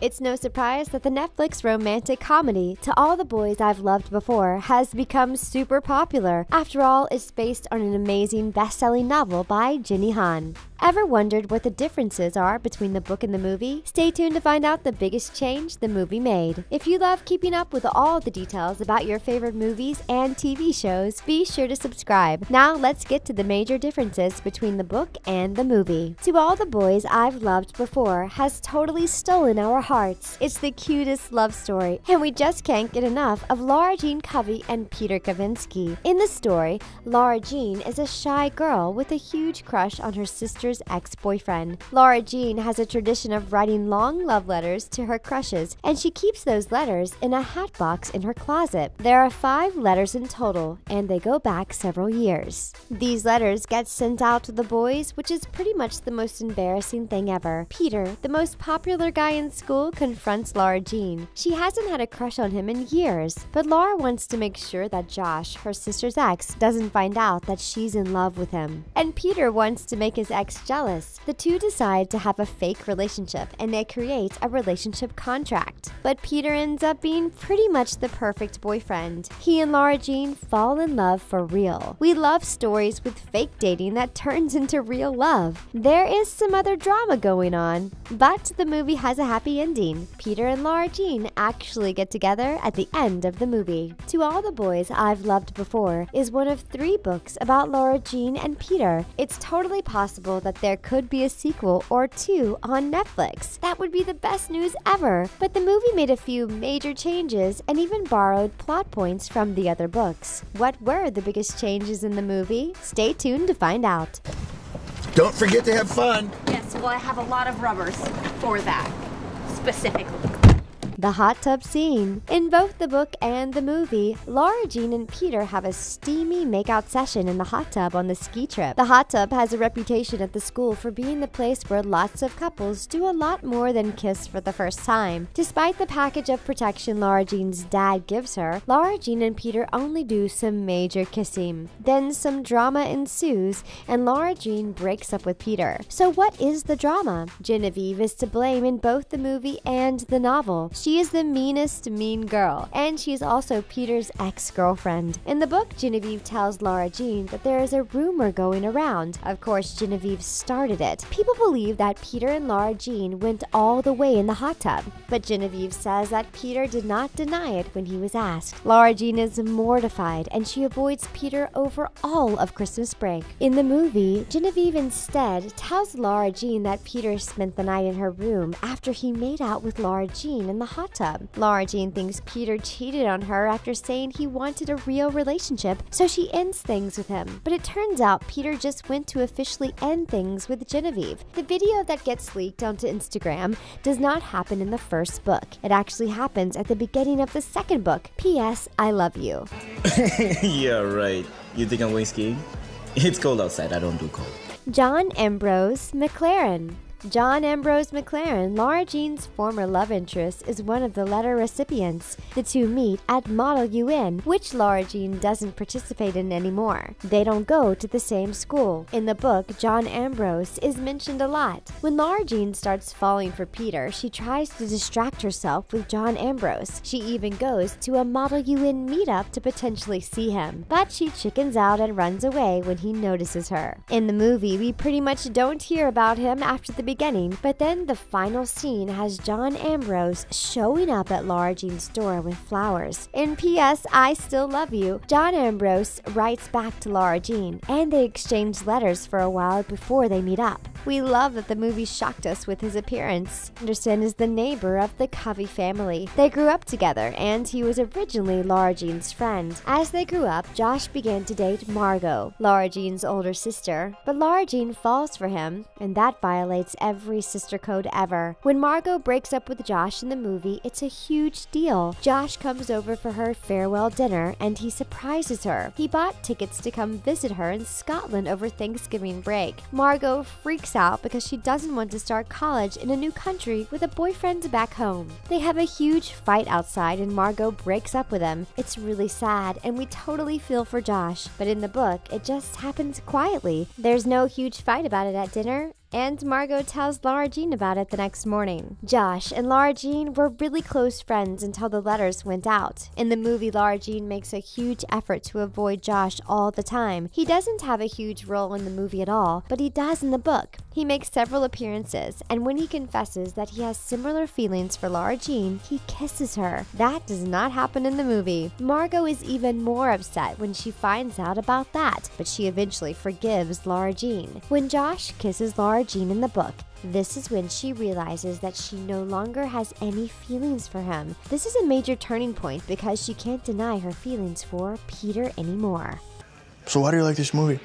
It's no surprise that the Netflix romantic comedy To All the Boys I've Loved Before has become super popular. After all, it's based on an amazing best-selling novel by Jenny Han. Ever wondered what the differences are between the book and the movie? Stay tuned to find out the biggest change the movie made. If you love keeping up with all the details about your favorite movies and TV shows, be sure to subscribe. Now let's get to the major differences between the book and the movie. To All the Boys I've Loved Before has totally stolen our hearts. It's the cutest love story, and we just can't get enough of Lara Jean Covey and Peter Kavinsky. In the story, Lara Jean is a shy girl with a huge crush on her sister's ex-boyfriend. Lara Jean has a tradition of writing long love letters to her crushes, and she keeps those letters in a hat box in her closet. There are 5 letters in total, and they go back several years. These letters get sent out to the boys, which is pretty much the most embarrassing thing ever. Peter, the most popular guy in school, confronts Lara Jean. She hasn't had a crush on him in years, but Lara wants to make sure that Josh, her sister's ex, doesn't find out that she's in love with him. And Peter wants to make his ex jealous. The two decide to have a fake relationship, and they create a relationship contract. But Peter ends up being pretty much the perfect boyfriend. He and Lara Jean fall in love for real. We love stories with fake dating that turns into real love. There is some other drama going on, but the movie has a happy ending. Peter and Lara Jean actually get together at the end of the movie. To All the Boys I've Loved Before is one of 3 books about Lara Jean and Peter. It's totally possible that there could be a sequel or 2 on Netflix. That would be the best news ever. But the movie made a few major changes and even borrowed plot points from the other books. What were the biggest changes in the movie? Stay tuned to find out. Don't forget to have fun. Yes, well, I have a lot of rubbers for that, specifically. The hot tub scene. In both the book and the movie, Lara Jean and Peter have a steamy makeout session in the hot tub on the ski trip. The hot tub has a reputation at the school for being the place where lots of couples do a lot more than kiss for the first time. Despite the package of protection Lara Jean's dad gives her, Lara Jean and Peter only do some major kissing. Then some drama ensues, and Lara Jean breaks up with Peter. So what is the drama? Genevieve is to blame in both the movie and the novel. She is the meanest mean girl, and she's also Peter's ex-girlfriend. In the book, Genevieve tells Lara Jean that there is a rumor going around. Of course, Genevieve started it. People believe that Peter and Lara Jean went all the way in the hot tub, but Genevieve says that Peter did not deny it when he was asked. Lara Jean is mortified, and she avoids Peter over all of Christmas break. In the movie, Genevieve instead tells Lara Jean that Peter spent the night in her room after he made out with Lara Jean in the hot tub. Lara Jean thinks Peter cheated on her after saying he wanted a real relationship, so she ends things with him. But it turns out Peter just went to officially end things with Genevieve. The video that gets leaked onto Instagram does not happen in the first book. It actually happens at the beginning of the second book. P.S. I love you. Yeah, right. You think I'm going skiing? It's cold outside. I don't do cold. John Ambrose McLaren. John Ambrose McLaren, Lara Jean's former love interest, is one of the letter recipients. The two meet at Model UN, which Lara Jean doesn't participate in anymore. They don't go to the same school. In the book, John Ambrose is mentioned a lot. When Lara Jean starts falling for Peter, she tries to distract herself with John Ambrose. She even goes to a Model UN meetup to potentially see him, but she chickens out and runs away when he notices her. In the movie, we pretty much don't hear about him after the beginning, but then the final scene has John Ambrose showing up at Lara Jean's door with flowers. In P.S. I Still Love You, John Ambrose writes back to Lara Jean, and they exchange letters for a while before they meet up. We love that the movie shocked us with his appearance. Anderson is the neighbor of the Covey family. They grew up together, and he was originally Lara Jean's friend. As they grew up, Josh began to date Margot, Lara Jean's older sister, but Lara Jean falls for him, and that violates every sister code ever. When Margot breaks up with Josh in the movie, it's a huge deal. Josh comes over for her farewell dinner, and he surprises her. He bought tickets to come visit her in Scotland over Thanksgiving break. Margot freaks out because she doesn't want to start college in a new country with a boyfriend back home. They have a huge fight outside, and Margot breaks up with him. It's really sad, and we totally feel for Josh, but in the book, it just happens quietly. There's no huge fight about it at dinner, and Margot tells Lara Jean about it the next morning. Josh and Lara Jean were really close friends until the letters went out. In the movie, Lara Jean makes a huge effort to avoid Josh all the time. He doesn't have a huge role in the movie at all, but he does in the book. He makes several appearances, and when he confesses that he has similar feelings for Lara Jean, he kisses her. That does not happen in the movie. Margot is even more upset when she finds out about that, but she eventually forgives Lara Jean. When Josh kisses Lara Jean in the book, this is when she realizes that she no longer has any feelings for him. This is a major turning point because she can't deny her feelings for Peter anymore. So why do you like this movie?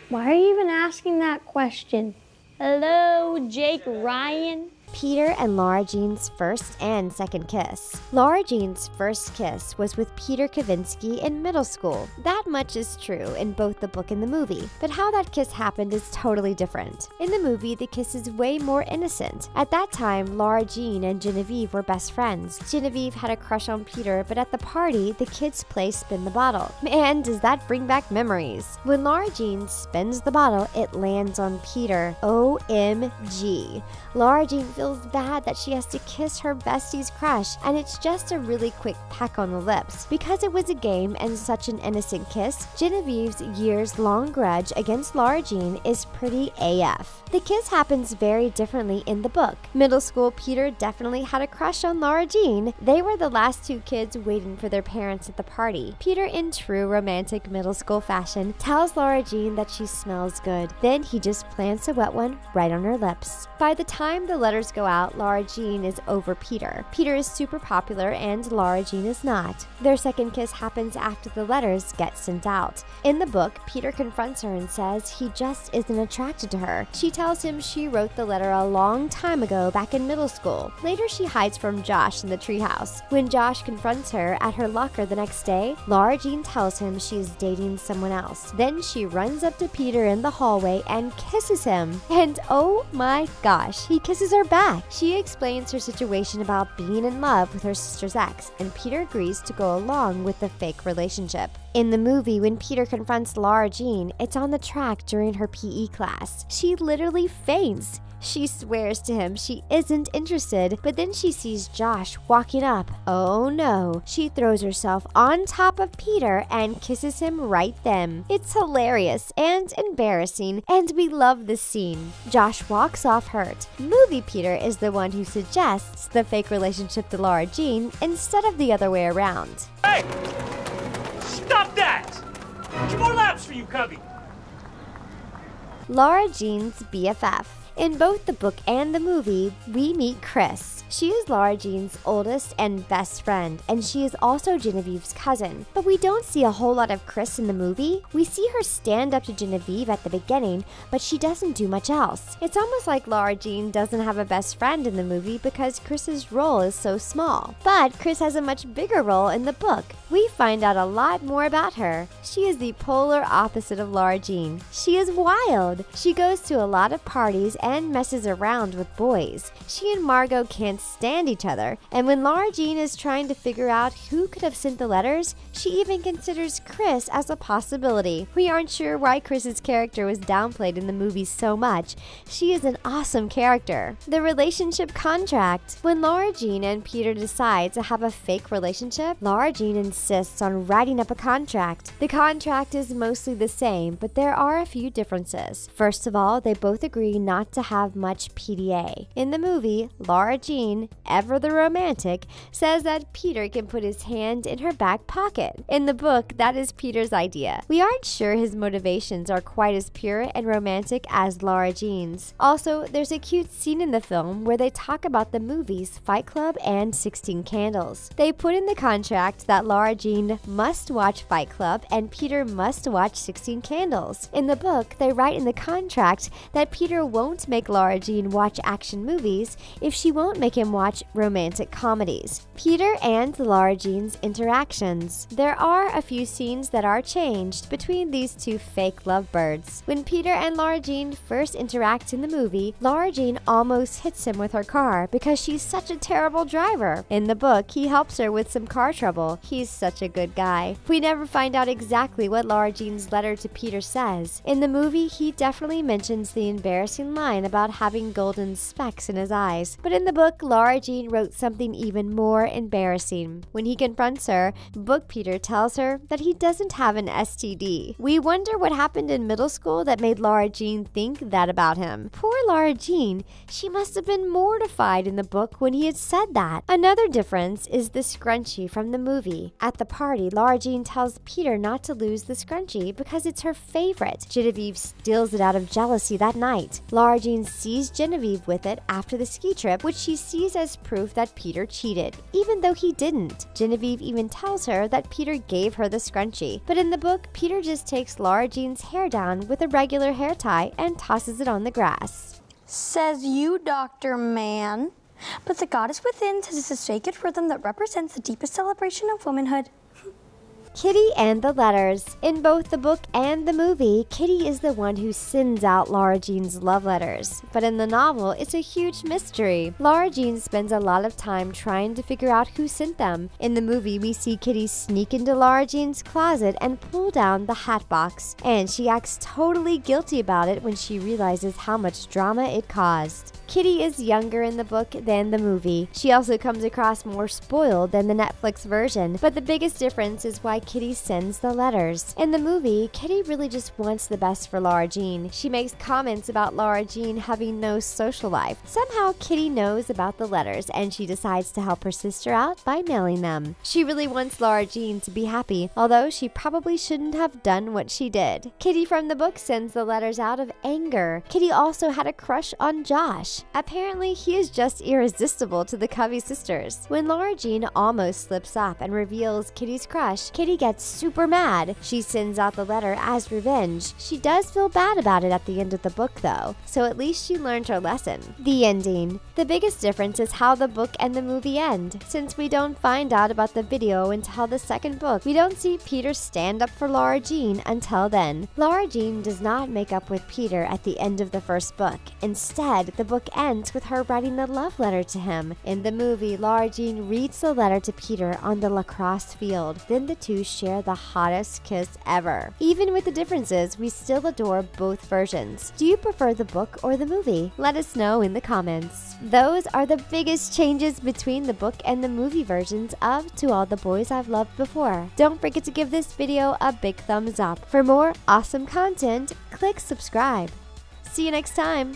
Why are you even asking that question? Hello, Jake Ryan? Peter and Lara Jean's first and second kiss. Lara Jean's first kiss was with Peter Kavinsky in middle school. That much is true in both the book and the movie, but how that kiss happened is totally different. In the movie, the kiss is way more innocent. At that time, Lara Jean and Genevieve were best friends. Genevieve had a crush on Peter, but at the party, the kids play spin the bottle. Man, does that bring back memories. When Lara Jean spins the bottle, it lands on Peter. OMG. Lara Jean feels bad that she has to kiss her bestie's crush, and it's just a really quick peck on the lips. Because it was a game and such an innocent kiss, Genevieve's years-long grudge against Lara Jean is pretty AF. The kiss happens very differently in the book. Middle school Peter definitely had a crush on Lara Jean. They were the last two kids waiting for their parents at the party. Peter, in true romantic middle school fashion, tells Lara Jean that she smells good. Then he just plants a wet one right on her lips. By the time the letters go out, Lara Jean is over Peter. Peter is super popular and Lara Jean is not. Their second kiss happens after the letters get sent out. In the book, Peter confronts her and says he just isn't attracted to her. She tells him she wrote the letter a long time ago back in middle school. Later, she hides from Josh in the treehouse. When Josh confronts her at her locker the next day, Lara Jean tells him she's dating someone else. Then she runs up to Peter in the hallway and kisses him. And oh my gosh, he kisses her back. She explains her situation about being in love with her sister's ex, and Peter agrees to go along with the fake relationship. In the movie, when Peter confronts Lara Jean, it's on the track during her PE class. She literally faints. She swears to him she isn't interested, but then she sees Josh walking up. Oh no. She throws herself on top of Peter and kisses him right then. It's hilarious and embarrassing, and we love this scene. Josh walks off hurt. Movie Peter is the one who suggests the fake relationship to Lara Jean instead of the other way around. Hey! Stop that! 2 more laps for you, Cubby! Lara Jean's BFF. In both the book and the movie, we meet Chris. She is Lara Jean's oldest and best friend, and she is also Genevieve's cousin. But we don't see a whole lot of Chris in the movie. We see her stand up to Genevieve at the beginning, but she doesn't do much else. It's almost like Lara Jean doesn't have a best friend in the movie because Chris's role is so small. But Chris has a much bigger role in the book. We find out a lot more about her. She is the polar opposite of Lara Jean. She is wild. She goes to a lot of parties and messes around with boys. She and Margot can't stand each other, and when Lara Jean is trying to figure out who could have sent the letters, she even considers Chris as a possibility. We aren't sure why Chris's character was downplayed in the movie so much. She is an awesome character. The relationship contract. When Lara Jean and Peter decide to have a fake relationship, Lara Jean insists on writing up a contract. The contract is mostly the same, but there are a few differences. First of all, they both agree not to have much PDA. In the movie, Lara Jean, ever the romantic, says that Peter can put his hand in her back pocket. In the book, that is Peter's idea. We aren't sure his motivations are quite as pure and romantic as Lara Jean's. Also, there's a cute scene in the film where they talk about the movies Fight Club and 16 Candles. They put in the contract that Lara Jean must watch Fight Club and Peter must watch 16 Candles. In the book, they write in the contract that Peter won't make Lara Jean watch action movies if she won't make him watch romantic comedies. Peter and Lara Jean's interactions. There are a few scenes that are changed between these two fake lovebirds. When Peter and Lara Jean first interact in the movie, Lara Jean almost hits him with her car because she's such a terrible driver. In the book, he helps her with some car trouble. He's such a good guy. We never find out exactly what Lara Jean's letter to Peter says. In the movie, he definitely mentions the embarrassing line line about having golden specks in his eyes. But in the book, Lara Jean wrote something even more embarrassing. When he confronts her, Book Peter tells her that he doesn't have an STD. We wonder what happened in middle school that made Lara Jean think that about him. Poor Lara Jean, she must have been mortified in the book when he had said that. Another difference is the scrunchie from the movie. At the party, Lara Jean tells Peter not to lose the scrunchie because it's her favorite. Genevieve steals it out of jealousy that night. Lara Jean sees Genevieve with it after the ski trip, which she sees as proof that Peter cheated, even though he didn't. Genevieve even tells her that Peter gave her the scrunchie. But in the book, Peter just takes Lara Jean's hair down with a regular hair tie and tosses it on the grass. Says you, Dr. Man. But the goddess within says it's a sacred rhythm that represents the deepest celebration of womanhood. Kitty and the letters. In both the book and the movie, Kitty is the one who sends out Lara Jean's love letters. But in the novel, it's a huge mystery. Lara Jean spends a lot of time trying to figure out who sent them. In the movie, we see Kitty sneak into Lara Jean's closet and pull down the hat box. And she acts totally guilty about it when she realizes how much drama it caused. Kitty is younger in the book than the movie. She also comes across more spoiled than the Netflix version, but the biggest difference is why Kitty sends the letters. In the movie, Kitty really just wants the best for Lara Jean. She makes comments about Lara Jean having no social life. Somehow, Kitty knows about the letters and she decides to help her sister out by mailing them. She really wants Lara Jean to be happy, although she probably shouldn't have done what she did. Kitty from the book sends the letters out of anger. Kitty also had a crush on Josh. Apparently, he is just irresistible to the Covey sisters. When Lara Jean almost slips up and reveals Kitty's crush, Kitty gets super mad. She sends out the letter as revenge. She does feel bad about it at the end of the book though, so at least she learned her lesson. The ending. The biggest difference is how the book and the movie end. Since we don't find out about the video until the second book, we don't see Peter stand up for Lara Jean until then. Lara Jean does not make up with Peter at the end of the first book. Instead, the book ends with her writing a love letter to him. In the movie, Lara Jean reads the letter to Peter on the lacrosse field. Then the two share the hottest kiss ever. Even with the differences, we still adore both versions. Do you prefer the book or the movie? Let us know in the comments. Those are the biggest changes between the book and the movie versions of To All the Boys I've Loved Before. Don't forget to give this video a big thumbs up. For more awesome content, click subscribe. See you next time.